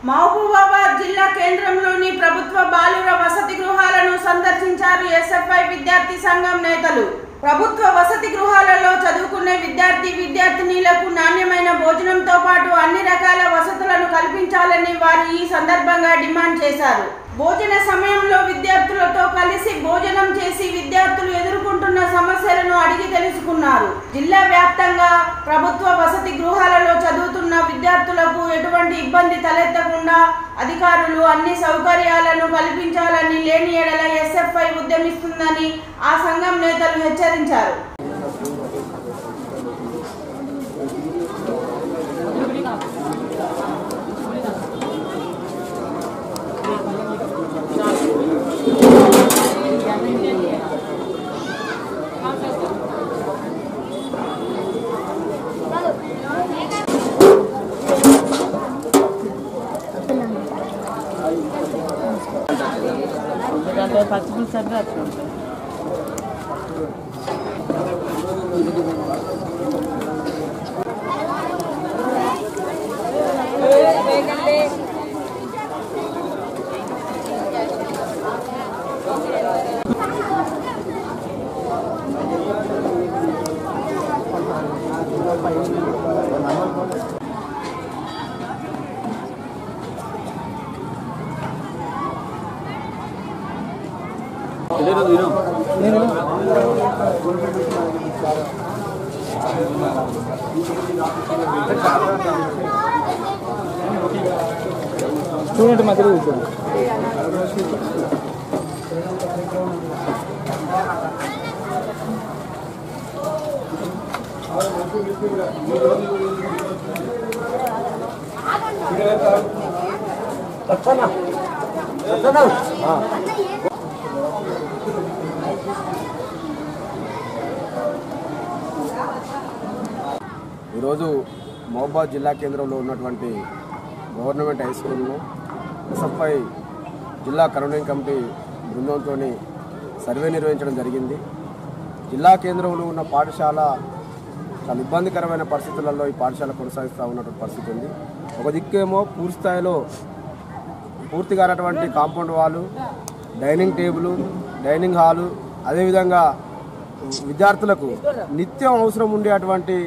మహబూబాబాద్ జిల్లా కేంద్రంలోని ప్రభుత్వ బాలుర వసతి గృహాలను సందర్శించారు ఎస్ఎఫ్ఐ విద్యార్థి సంఘం నేతలు. ప్రభుత్వ వసతి గృహాలలో చదువుకునే విద్యార్థినీలకు నాణ్యమైన భోజనంతో పాటు అన్ని రకాల వసతులను కల్పించాలని వారు ఈ సందర్భంగా డిమాండ్ చేశారు. భోజన సమయంలో విద్యార్థులతో కలిసి భోజనం చేసి విద్యార్థులు ఎదుర్కొంటున్న సమస్యలను అడిగి తెలుసుకున్నారు. జిల్లా వ్యాప్తంగా ప్రభుత్వ వసతి గృహాలలో చదువుతున్న విద్యార్థులకు ఎటువంటి ఇబ్బంది తలెత్తకుండా అధికారులు అన్ని సౌకర్యాలను కల్పించాలని, లేని ఎడల ఎస్ఎఫ్ఐ ఉద్యమిస్తుందని ఆ సంఘం నేతలు హెచ్చరించారు. స్టూడెంట్ మధ్యలో కూర్చోండి. ఈరోజు మహబూబాబాద్ జిల్లా కేంద్రంలో ఉన్నటువంటి గవర్నమెంట్ హై స్కూల్లో ఎస్ఎఫ్ఐ జిల్లా కన్వీనింగ్ కమిటీ బృందంతో సర్వే నిర్వహించడం జరిగింది. జిల్లా కేంద్రంలో ఉన్న పాఠశాల చాలా ఇబ్బందికరమైన పరిస్థితులలో ఈ పాఠశాల కొనసాగిస్తూ ఉన్నటువంటి పరిస్థితి ఉంది. ఒక దిక్కేమో పూర్తి స్థాయిలో పూర్తిగా అన్నటువంటి కాంపౌండ్ వాలు, డైనింగ్ టేబుల్, డైనింగ్ హాలు, అదేవిధంగా విద్యార్థులకు నిత్యం అవసరం ఉండేటువంటి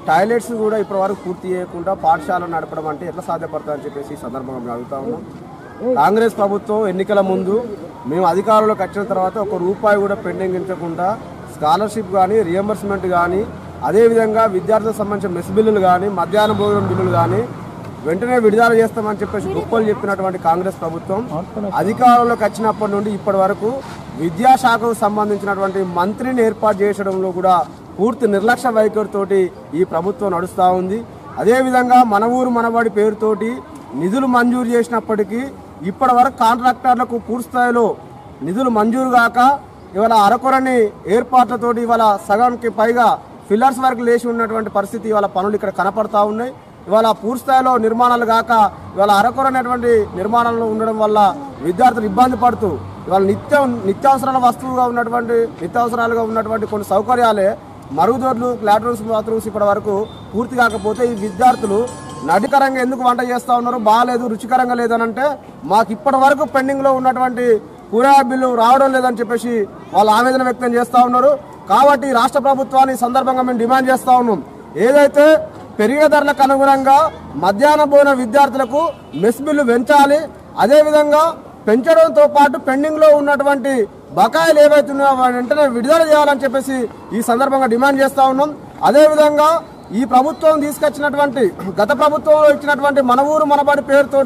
టాయిలెట్స్ కూడా ఇప్పటివరకు పూర్తి చేయకుండా పాఠశాలను నడపడం అంటే ఎట్లా సాధ్యపడతారని చెప్పేసి ఈ సందర్భంగా మేము అడుగుతా ఉన్నాం. కాంగ్రెస్ ప్రభుత్వం ఎన్నికల ముందు మేము అధికారంలోకి వచ్చిన తర్వాత ₹1 కూడా పెండింగ్ ఉంచకుండా స్కాలర్షిప్ కానీ, రియంబర్స్మెంట్ కానీ, అదేవిధంగా విద్యార్థులకు సంబంధించిన మెస్ బిల్లులు కానీ, మధ్యాహ్న భోజనం బిల్లులు కానీ వెంటనే విడుదల చేస్తామని చెప్పేసి గొప్పలు చెప్పినటువంటి కాంగ్రెస్ ప్రభుత్వం అధికారంలోకి వచ్చినప్పటి నుండి ఇప్పటి వరకు విద్యాశాఖకు సంబంధించినటువంటి మంత్రిని ఏర్పాటు చేయడంలో కూడా పూర్తి నిర్లక్ష్య వైఖరితోటి ఈ ప్రభుత్వం నడుస్తూ ఉంది. అదేవిధంగా మన ఊరు మనబడి పేరుతోటి నిధులు మంజూరు చేసినప్పటికీ ఇప్పటి వరకు కాంట్రాక్టర్లకు పూర్తి స్థాయిలో నిధులు మంజూరు కాక ఇవాళ అరకొరని ఏర్పాట్లతోటి ఇవాళ సగానికి పైగా ఫిల్లర్స్ వరకు లేచి ఉన్నటువంటి పరిస్థితి ఇవాళ పనులు ఇక్కడ కనపడతా ఉన్నాయి. ఇవాళ పూర్తి స్థాయిలో నిర్మాణాలు కాక ఇవాళ అరకొరనేటువంటి నిర్మాణంలో ఉండడం వల్ల విద్యార్థులు ఇబ్బంది పడుతూ ఇవాళ నిత్యావసరాలుగా ఉన్నటువంటి కొన్ని సౌకర్యాలే మరుగుదొడ్లు, లాట్రిన్స్, బాత్రూమ్స్ ఇప్పటి వరకు పూర్తి కాకపోతే ఈ విద్యార్థులు నడికరంగా ఎందుకు వంట చేస్తూ ఉన్నారు, బాగాలేదు, రుచికరంగా లేదని అంటే మాకు ఇప్పటి వరకు పెండింగ్లో ఉన్నటువంటి కూరగాయ బిల్లు రావడం లేదని చెప్పేసి వాళ్ళు ఆవేదన వ్యక్తం చేస్తూ ఉన్నారు. కాబట్టి రాష్ట్ర ప్రభుత్వాన్ని సందర్భంగా మేము డిమాండ్ చేస్తూ ఉన్నాం. ఏదైతే పెరిగే ధరలకు అనుగుణంగా మధ్యాహ్న భోజన విద్యార్థులకు మెస్ బిల్లు పెంచాలి, అదేవిధంగా పెంచడంతో పాటు పెండింగ్లో ఉన్నటువంటి బకాయిలు ఏవైతున్నాయో వెంటనే విడుదల చేయాలని చెప్పేసి ఈ సందర్భంగా డిమాండ్ చేస్తూ ఉన్నాం. అదేవిధంగా ఈ ప్రభుత్వం తీసుకొచ్చినటువంటి గత ప్రభుత్వంలో ఇచ్చినటువంటి మన ఊరు మనబడి పేరుతో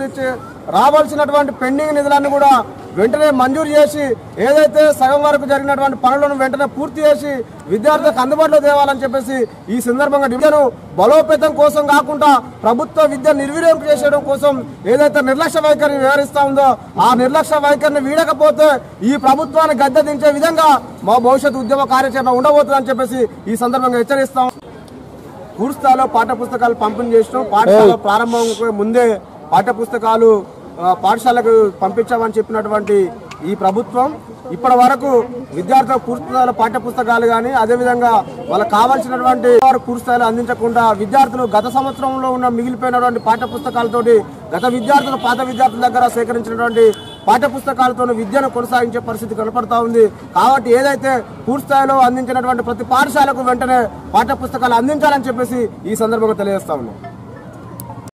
రావాల్సినటువంటి పెండింగ్ నిధులన్నీ కూడా వెంటనే మంజూరు చేసి ఏదైతే సగం వరకు జరిగినటువంటి పనులను వెంటనే పూర్తి చేసి విద్యార్థులకు అందుబాటులో తేవాలని చెప్పేసి ఈ సందర్భంగా విద్యను బలోపేతం కోసం కాకుండా ప్రభుత్వ విద్య నిర్వీర్యం చేసేయడం కోసం ఏదైతే నిర్లక్ష్య వైఖరిని వివరిస్తా ఉందో ఆ నిర్లక్ష్య వైఖరిని వీడకపోతే ఈ ప్రభుత్వాన్ని గద్దె దించే విధంగా మా భవిష్యత్ ఉద్యమ కార్యాచరణ ఉండబోతుందని చెప్పేసి ఈ సందర్భంగా హెచ్చరిస్తాం. పూర్తి స్థాయిలో పాఠ్యపుస్తకాలు పంపిణీ చేసినాం. పాఠశాల ప్రారంభం ముందే పాఠ్యపుస్తకాలు పాఠశాలకు పంపించామని చెప్పినటువంటి ఈ ప్రభుత్వం ఇప్పటి వరకు విద్యార్థులకు పూర్తిస్థాయిలో పాఠ్యపుస్తకాలు కానీ అదేవిధంగా వాళ్ళకి కావాల్సినటువంటి పూర్తిస్థాయిలో అందించకుండా విద్యార్థులు గత సంవత్సరంలో ఉన్న మిగిలిపోయినటువంటి పాఠ్యపుస్తకాలతోటి గత విద్యార్థులు పాత విద్యార్థుల దగ్గర సేకరించినటువంటి పాఠ్యపుస్తకాలతో విద్యను కొనసాగించే పరిస్థితి కనపడతా ఉంది. కాబట్టి ఏదైతే పూర్తిస్థాయిలో అందించినటువంటి ప్రతి పాఠశాలకు వెంటనే పాఠ్యపుస్తకాలు అందించాలని చెప్పేసి ఈ సందర్భంగా తెలియజేస్తా ఉన్నాం.